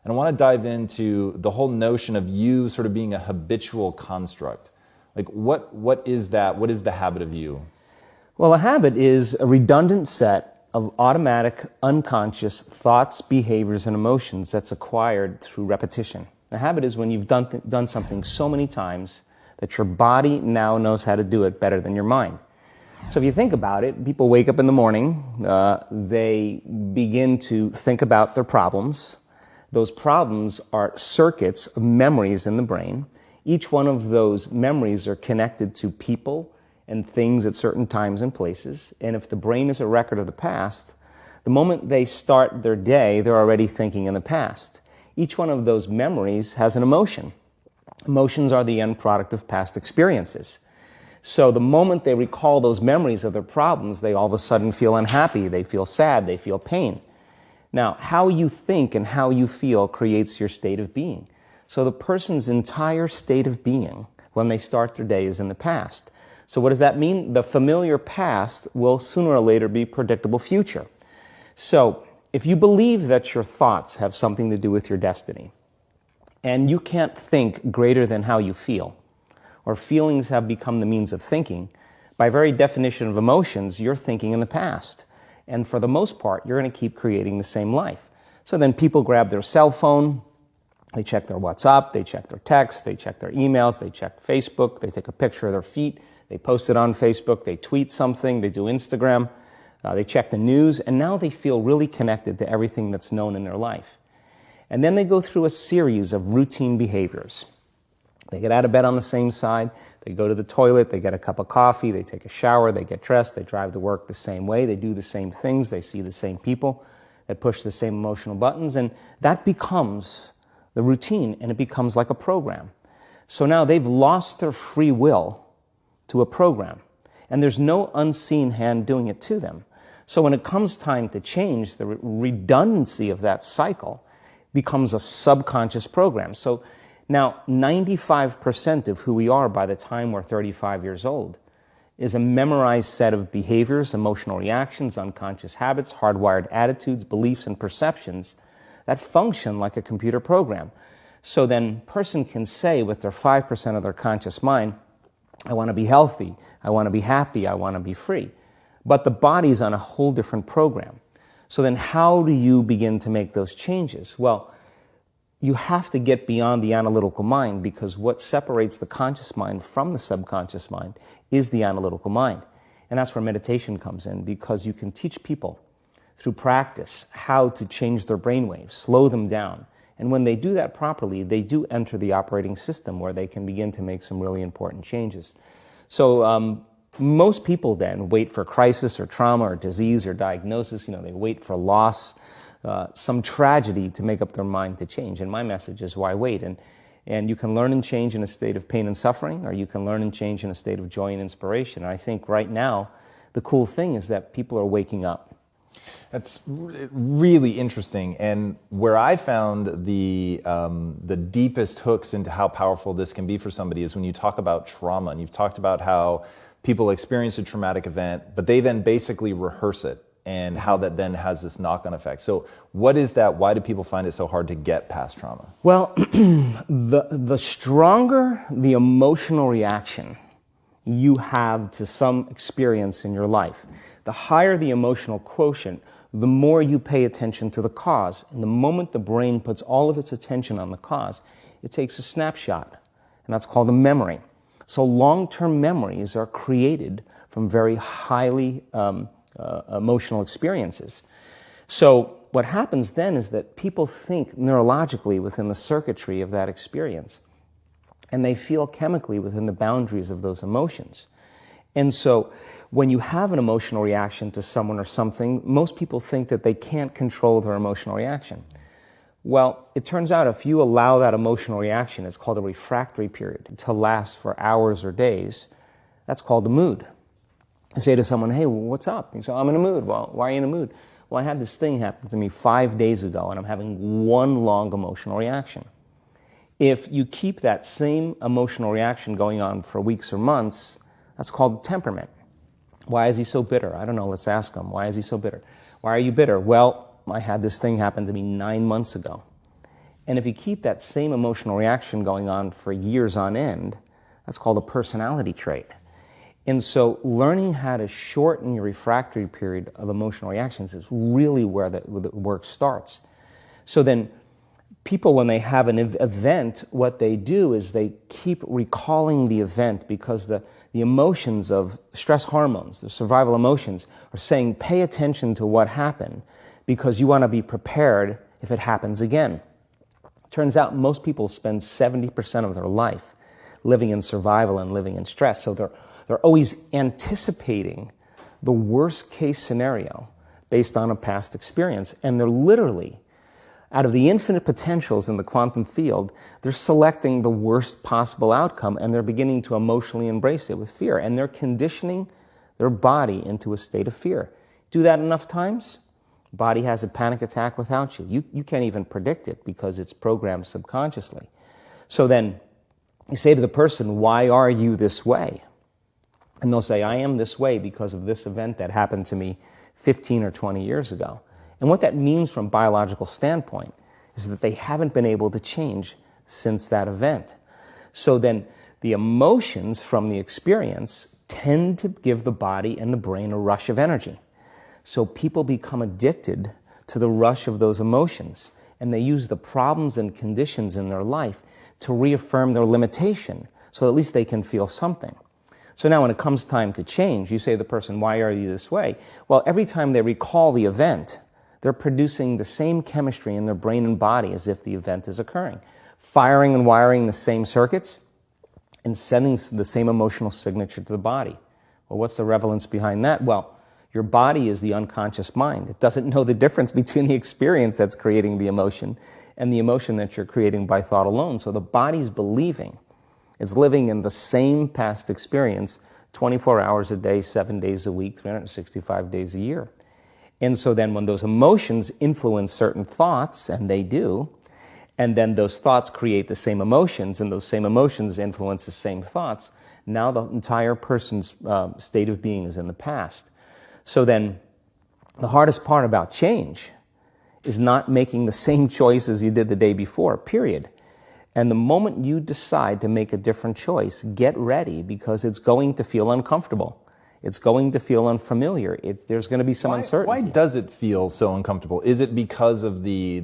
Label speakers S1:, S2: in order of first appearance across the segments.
S1: And I want to dive into the whole notion of you sort of being a habitual construct. Like, what is that? What is the habit of you?
S2: Well, a habit is a redundant set of automatic, unconscious thoughts, behaviors, and emotions that's acquired through repetition. A habit is when you've done something so many times that your body now knows how to do it better than your mind. So if you think about it, people wake up in the morning, they begin to think about their problems. Those problems are circuits of memories in the brain. Each one of those memories are connected to people and things at certain times and places. And if the brain is a record of the past, the moment they start their day, they're already thinking in the past. Each one of those memories has an emotion. Emotions are the end product of past experiences. So the moment they recall those memories of their problems, they all of a sudden feel unhappy, they feel sad, they feel pain. Now, how you think and how you feel creates your state of being. So the person's entire state of being when they start their day is in the past. So what does that mean? The familiar past will sooner or later be predictable future. So if you believe that your thoughts have something to do with your destiny, and you can't think greater than how you feel, or feelings have become the means of thinking, by very definition of emotions, you're thinking in the past. And for the most part, you're going to keep creating the same life. So then people grab their cell phone, they check their WhatsApp, they check their text, they check their emails, they check Facebook, they take a picture of their feet, they post it on Facebook, they tweet something, they do Instagram, they check the news, and now they feel really connected to everything that's known in their life. And then they go through a series of routine behaviors. They get out of bed on the same side, they go to the toilet, they get a cup of coffee, they take a shower, they get dressed, they drive to work the same way, they do the same things, they see the same people, they push the same emotional buttons, and that becomes the routine, and it becomes like a program. So now they've lost their free will to a program, and there's no unseen hand doing it to them. So when it comes time to change, the redundancy of that cycle becomes a subconscious program. So now 95% of who we are by the time we're 35 years old is a memorized set of behaviors, emotional reactions, unconscious habits, hardwired attitudes, beliefs, and perceptions that function like a computer program. So then a person can say with their 5% of their conscious mind, I want to be healthy, I want to be happy, I want to be free. But the body's on a whole different program. So then how do you begin to make those changes? Well, you have to get beyond the analytical mind, because what separates the conscious mind from the subconscious mind is the analytical mind. And that's where meditation comes in, because you can teach people through practice how to change their brainwaves, slow them down. And when they do that properly, they do enter the operating system where they can begin to make some really important changes. So most people then wait for crisis or trauma or disease or diagnosis. They wait for loss, some tragedy to make up their mind to change. And my message is, why wait? And you can learn and change in a state of pain and suffering, or you can learn and change in a state of joy and inspiration. And I think right now, the cool thing is that people are waking up.
S1: That's really interesting. And where I found the deepest hooks into how powerful this can be for somebody is when you talk about trauma. And you've talked about how people experience a traumatic event, but they then basically rehearse it, and how that then has this knock-on effect. So what is that? Why do people find it so hard to get past trauma?
S2: Well, the stronger the emotional reaction you have to some experience in your life, the higher the emotional quotient, the more you pay attention to the cause. And the moment the brain puts all of its attention on the cause, it takes a snapshot, and that's called a memory. So long-term memories are created from very highly emotional experiences. So what happens then is that people think neurologically within the circuitry of that experience, and they feel chemically within the boundaries of those emotions. And so when you have an emotional reaction to someone or something, most people think that they can't control their emotional reaction. Well, it turns out if you allow that emotional reaction, it's called a refractory period, to last for hours or days, that's called a mood. I say to someone, hey, what's up? You say, I'm in a mood. Well, why are you in a mood? Well, I had this thing happen to me 5 days ago, and I'm having one long emotional reaction. If you keep that same emotional reaction going on for weeks or months, that's called temperament. Why is he so bitter? I don't know, let's ask him. Why is he so bitter? Why are you bitter? Well, I had this thing happen to me 9 months ago. And if you keep that same emotional reaction going on for years on end, that's called a personality trait. And so learning how to shorten your refractory period of emotional reactions is really where the work starts. So then people, when they have an event, what they do is they keep recalling the event because the emotions of stress hormones, the survival emotions, are saying pay attention to what happened because you want to be prepared if it happens again. Turns out most people spend 70% of their life living in survival and living in stress. So they're always anticipating the worst case scenario based on a past experience. And they're literally, out of the infinite potentials in the quantum field, they're selecting the worst possible outcome and they're beginning to emotionally embrace it with fear. And they're conditioning their body into a state of fear. Do that enough times, body has a panic attack without you. You can't even predict it because it's programmed subconsciously. So then you say to the person, why are you this way? And they'll say, I am this way because of this event that happened to me 15 or 20 years ago. And what that means from a biological standpoint is that they haven't been able to change since that event. So then the emotions from the experience tend to give the body and the brain a rush of energy. So people become addicted to the rush of those emotions, and they use the problems and conditions in their life to reaffirm their limitation, so at least they can feel something. So now when it comes time to change, you say to the person, why are you this way? Well, every time they recall the event, they're producing the same chemistry in their brain and body as if the event is occurring, firing and wiring the same circuits and sending the same emotional signature to the body. Well, what's the relevance behind that? Well, your body is the unconscious mind. It doesn't know the difference between the experience that's creating the emotion and the emotion that you're creating by thought alone. So the body's believing it's living in the same past experience 24 hours a day, 7 days a week, 365 days a year. And so then when those emotions influence certain thoughts, and they do, and then those thoughts create the same emotions, and those same emotions influence the same thoughts, now the entire person's state of being is in the past. So then the hardest part about change is not making the same choices you did the day before, period. And the moment you decide to make a different choice, get ready because it's going to feel uncomfortable. It's going to feel unfamiliar. There's going to be some uncertainty.
S1: Why does it feel so uncomfortable? Is it because of the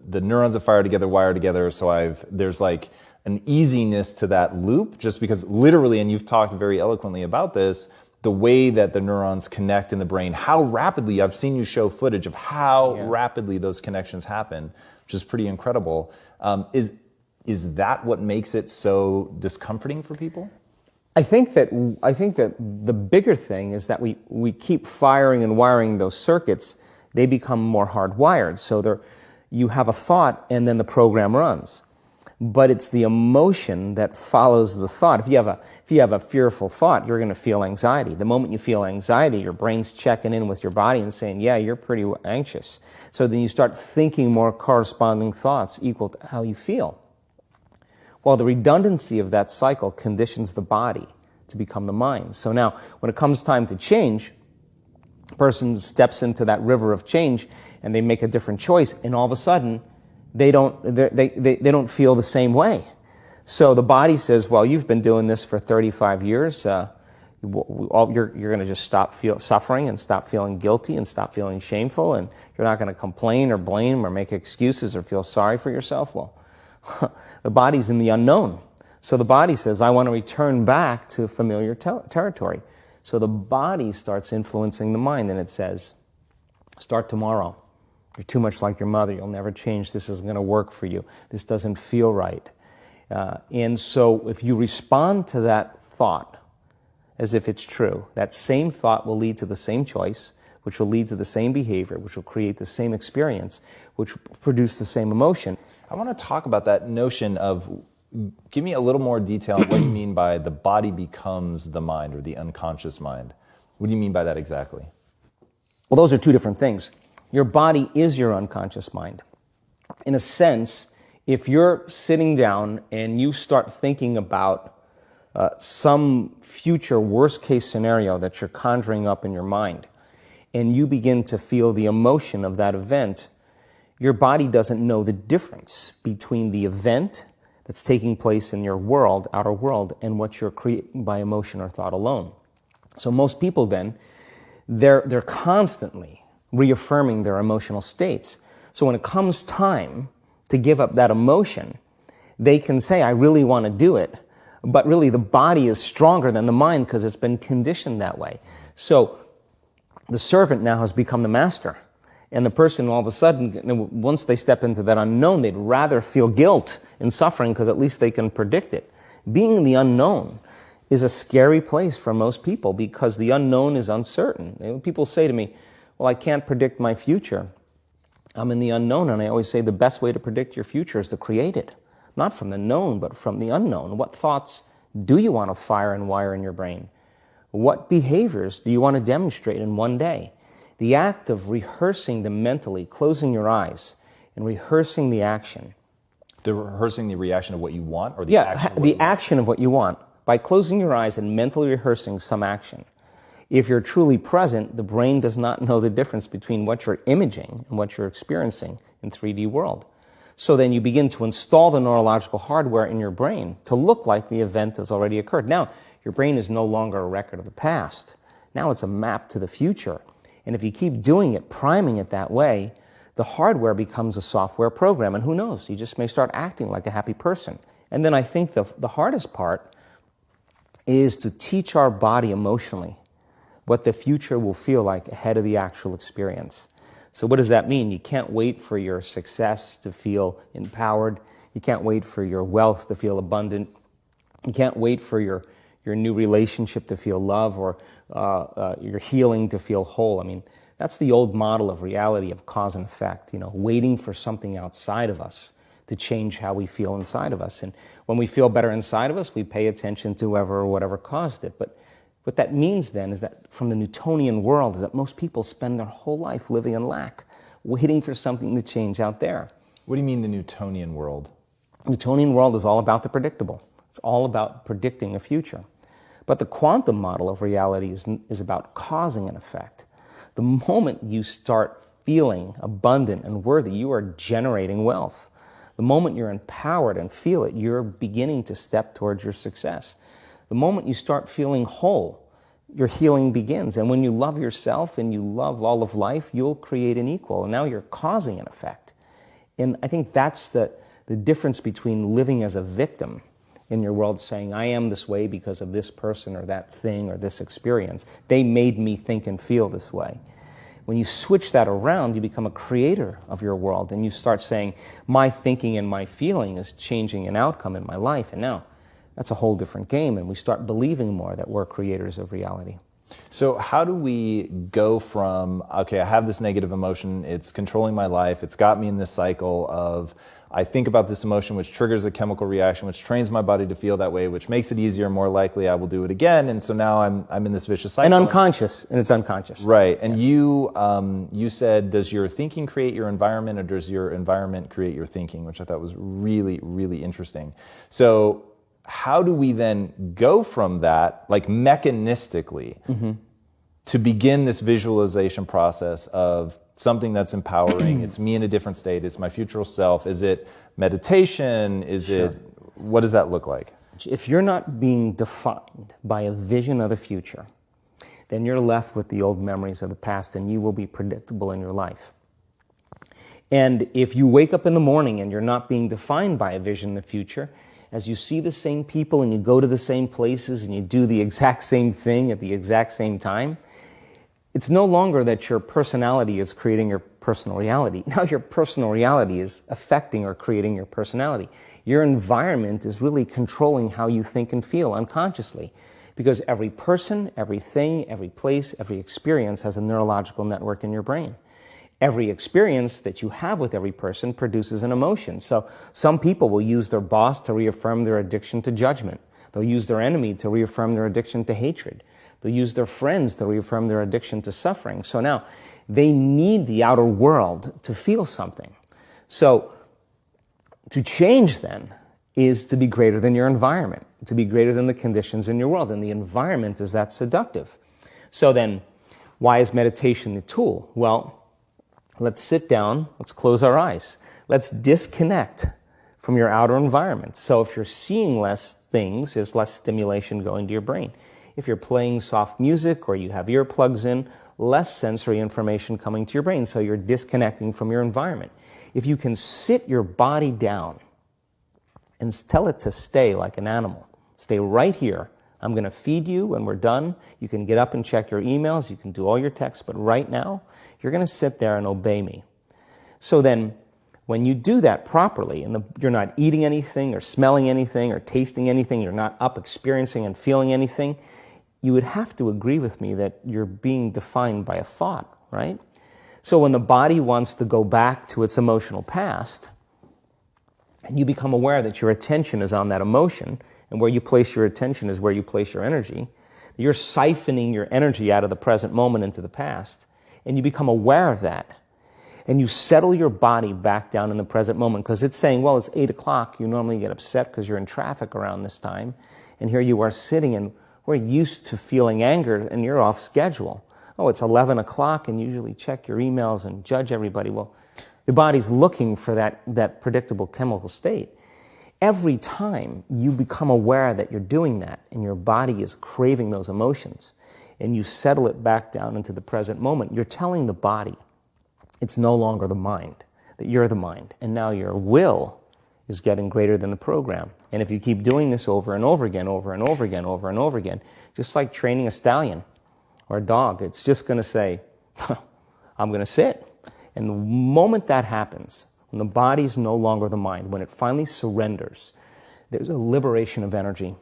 S1: neurons that fire together, wire together, so there's like an easiness to that loop, just because literally, and you've talked very eloquently about this, the way that the neurons connect in the brain, how rapidly, I've seen you show footage of how rapidly those connections happen, which is pretty incredible. Is that what makes it so discomforting for people?
S2: I think that the bigger thing is that we keep firing and wiring those circuits. They become more hardwired. So you have a thought and then the program runs. But it's the emotion that follows the thought. If you have a fearful thought, you're going to feel anxiety. The moment you feel anxiety, your brain's checking in with your body and saying, yeah, you're pretty anxious. So then you start thinking more corresponding thoughts equal to how you feel. Well, the redundancy of that cycle conditions the body to become the mind. So now, when it comes time to change, a person steps into that river of change and they make a different choice, and all of a sudden, they don't feel the same way. So the body says, well, you've been doing this for 35 years. You're going to just stop suffering and stop feeling guilty and stop feeling shameful, and you're not going to complain or blame or make excuses or feel sorry for yourself. Well, the body's in the unknown. So the body says, I want to return back to familiar territory. So the body starts influencing the mind, and it says, start tomorrow. You're too much like your mother. You'll never change. This isn't going to work for you. This doesn't feel right. And so if you respond to that thought as if it's true, that same thought will lead to the same choice, which will lead to the same behavior, which will create the same experience, which will produce the same emotion.
S1: I want to talk about that notion of, give me a little more detail on what you mean by the body becomes the mind or the unconscious mind. What do you mean by that exactly?
S2: Well, those are two different things. Your body is your unconscious mind. In a sense, if you're sitting down and you start thinking about some future worst-case scenario that you're conjuring up in your mind, and you begin to feel the emotion of that event, your body doesn't know the difference between the event that's taking place in your world, outer world, and what you're creating by emotion or thought alone. So most people then, they're constantly reaffirming their emotional states. So when it comes time to give up that emotion, they can say, I really want to do it, but really the body is stronger than the mind because it's been conditioned that way. So the servant now has become the master. And the person, all of a sudden, once they step into that unknown, they'd rather feel guilt and suffering because at least they can predict it. Being in the unknown is a scary place for most people because the unknown is uncertain. People say to me, well, I can't predict my future. I'm in the unknown, and I always say the best way to predict your future is to create it. Not from the known, but from the unknown. What thoughts do you want to fire and wire in your brain? What behaviors do you want to demonstrate in one day? The act of rehearsing them mentally, closing your eyes, and rehearsing the action.
S1: Rehearsing the reaction of what you want, or the action?
S2: Yeah, the action of what you want. By closing your eyes and mentally rehearsing some action. If you're truly present, the brain does not know the difference between what you're imaging and what you're experiencing in 3D world. So then you begin to install the neurological hardware in your brain to look like the event has already occurred. Now, your brain is no longer a record of the past. Now it's a map to the future. And if you keep doing it, priming it that way, the hardware becomes a software program. And who knows, you just may start acting like a happy person. And then I think the hardest part is to teach our body emotionally what the future will feel like ahead of the actual experience. So what does that mean? You can't wait for your success to feel empowered. You can't wait for your wealth to feel abundant. You can't wait for your new relationship to feel love or your healing to feel whole. I mean, that's the old model of reality of cause and effect, waiting for something outside of us to change how we feel inside of us. And when we feel better inside of us, we pay attention to whoever or whatever caused it. But what that means then is that from the Newtonian world is that most people spend their whole life living in lack, waiting for something to change out there.
S1: What do you mean the Newtonian world?
S2: The Newtonian world is all about the predictable. It's all about predicting the future. But the quantum model of reality is about causing an effect. The moment you start feeling abundant and worthy, you are generating wealth. The moment you're empowered and feel it, you're beginning to step towards your success. The moment you start feeling whole, your healing begins. And when you love yourself and you love all of life, you'll create an equal. And now you're causing an effect. And I think that's the difference between living as a victim in your world, saying, I am this way because of this person or that thing or this experience. They made me think and feel this way. When you switch that around, you become a creator of your world. And you start saying, my thinking and my feeling is changing an outcome in my life. And now, that's a whole different game, and we start believing more that we're creators of reality.
S1: So how do we go from, okay, I have this negative emotion, it's controlling my life, it's got me in this cycle of, I think about this emotion, which triggers a chemical reaction, which trains my body to feel that way, which makes it easier, more likely I will do it again, and so now I'm in this vicious cycle.
S2: And it's unconscious.
S1: Right, and you said, does your thinking create your environment, or does your environment create your thinking, which I thought was really, really interesting. So how do we then go from that, like mechanistically, to begin this visualization process of something that's empowering? It's me in a different state. It's my future self. Is it meditation? What does that look like?
S2: If you're not being defined by a vision of the future, then you're left with the old memories of the past, and you will be predictable in your life. And if you wake up in the morning and you're not being defined by a vision of the future, as you see the same people and you go to the same places and you do the exact same thing at the exact same time, it's no longer that your personality is creating your personal reality. Now your personal reality is affecting or creating your personality. Your environment is really controlling how you think and feel unconsciously, because every person, everything, every place, every experience has a neurological network in your brain. Every experience that you have with every person produces an emotion. So some people will use their boss to reaffirm their addiction to judgment. They'll use their enemy to reaffirm their addiction to hatred. They'll use their friends to reaffirm their addiction to suffering. So now they need the outer world to feel something. So to change then is to be greater than your environment, to be greater than the conditions in your world. And the environment is that seductive. So then why is meditation the tool? Well, Let's sit down, let's close our eyes. Let's disconnect from your outer environment. So if you're seeing less things, there's less stimulation going to your brain. If you're playing soft music or you have earplugs in, less sensory information coming to your brain, so you're disconnecting from your environment. If you can sit your body down and tell it to stay like an animal, stay right here. I'm going to feed you when we're done. You can get up and check your emails. You can do all your texts. But right now, you're going to sit there and obey me. So then, when you do that properly, and you're not eating anything or smelling anything or tasting anything, you're not up experiencing and feeling anything, you would have to agree with me that you're being defined by a thought, right? So when the body wants to go back to its emotional past, and you become aware that your attention is on that emotion, and where you place your attention is where you place your energy. You're siphoning your energy out of the present moment into the past, and you become aware of that. And you settle your body back down in the present moment, because it's saying, well, it's 8 o'clock. You normally get upset because you're in traffic around this time, and here you are sitting, and we're used to feeling anger, and you're off schedule. Oh, it's 11 o'clock, and you usually check your emails and judge everybody. Well, the body's looking for that predictable chemical state. Every time you become aware that you're doing that and your body is craving those emotions and you settle it back down into the present moment, you're telling the body it's no longer the mind, that you're the mind. And now your will is getting greater than the program. And if you keep doing this over and over again, over and over again, over and over again, just like training a stallion or a dog, it's just going to say, I'm going to sit. And the moment that happens, when the body's no longer the mind, when it finally surrenders, there's a liberation of energy.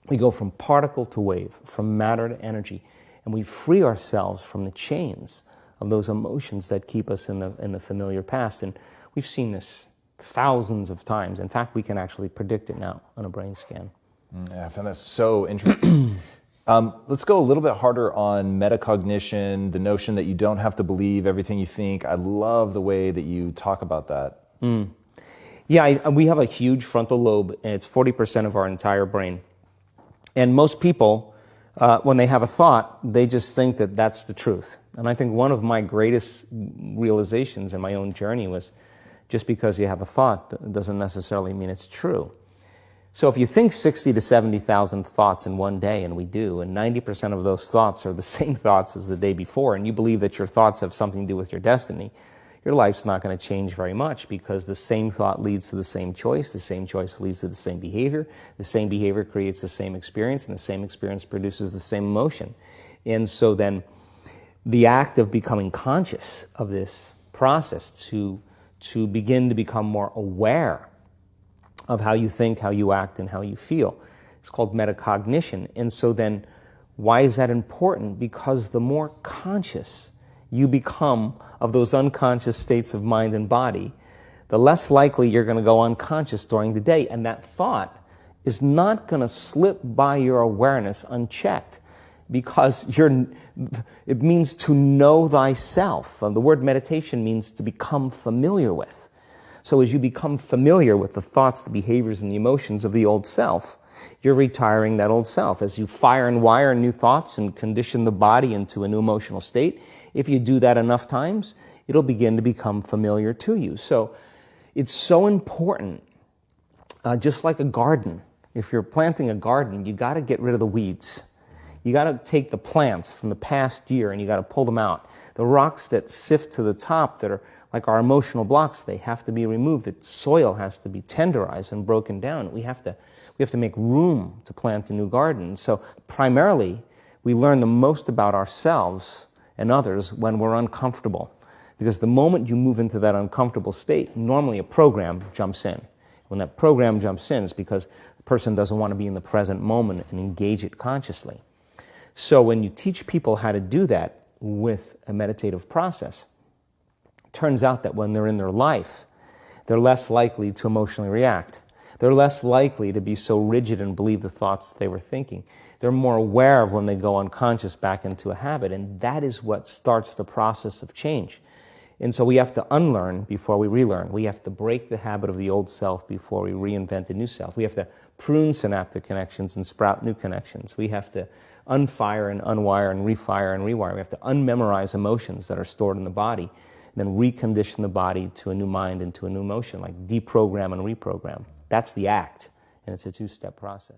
S2: We go from particle to wave, from matter to energy, and we free ourselves from the chains of those emotions that keep us in the familiar past. And we've seen this thousands of times. In fact, we can actually predict it now on a brain scan.
S1: I found that so interesting. Let's go a little bit harder on metacognition, the notion that you don't have to believe everything you think. I love the way that you talk about that.
S2: Yeah, we have a huge frontal lobe, and it's 40% of our entire brain. And most people, when they have a thought, they just think that that's the truth. And I think one of my greatest realizations in my own journey was just because you have a thought doesn't necessarily mean it's true. So if you think 60 to 70,000 thoughts in one day, and we do, and 90% of those thoughts are the same thoughts as the day before, and you believe that your thoughts have something to do with your destiny, your life's not going to change very much, because the same thought leads to the same choice leads to the same behavior creates the same experience, and the same experience produces the same emotion. And so then the act of becoming conscious of this process to begin to become more aware of how you think, how you act, and how you feel. It's called metacognition. And so then, why is that important? Because the more conscious you become of those unconscious states of mind and body, the less likely you're going to go unconscious during the day. And that thought is not going to slip by your awareness unchecked, because it means to know thyself. The word meditation means to become familiar with. So as you become familiar with the thoughts, the behaviors, and the emotions of the old self, you're retiring that old self. As you fire and wire new thoughts and condition the body into a new emotional state, if you do that enough times, it'll begin to become familiar to you. So it's so important, just like a garden. If you're planting a garden, you got to get rid of the weeds. You got to take the plants from the past year and you got to pull them out. The rocks that sift to the top that are like our emotional blocks, they have to be removed. The soil has to be tenderized and broken down. We have to make room to plant a new garden. So primarily, we learn the most about ourselves and others when we're uncomfortable. Because the moment you move into that uncomfortable state, normally a program jumps in. When that program jumps in, it's because the person doesn't want to be in the present moment and engage it consciously. So when you teach people how to do that with a meditative process, turns out that when they're in their life, they're less likely to emotionally react. They're less likely to be so rigid and believe the thoughts they were thinking. They're more aware of when they go unconscious back into a habit, and that is what starts the process of change. And so we have to unlearn before we relearn. We have to break the habit of the old self before we reinvent a new self. We have to prune synaptic connections and sprout new connections. We have to unfire and unwire and refire and rewire. We have to unmemorize emotions that are stored in the body. then recondition the body to a new mind and to a new emotion, like deprogram and reprogram. That's the act, and it's a two-step process.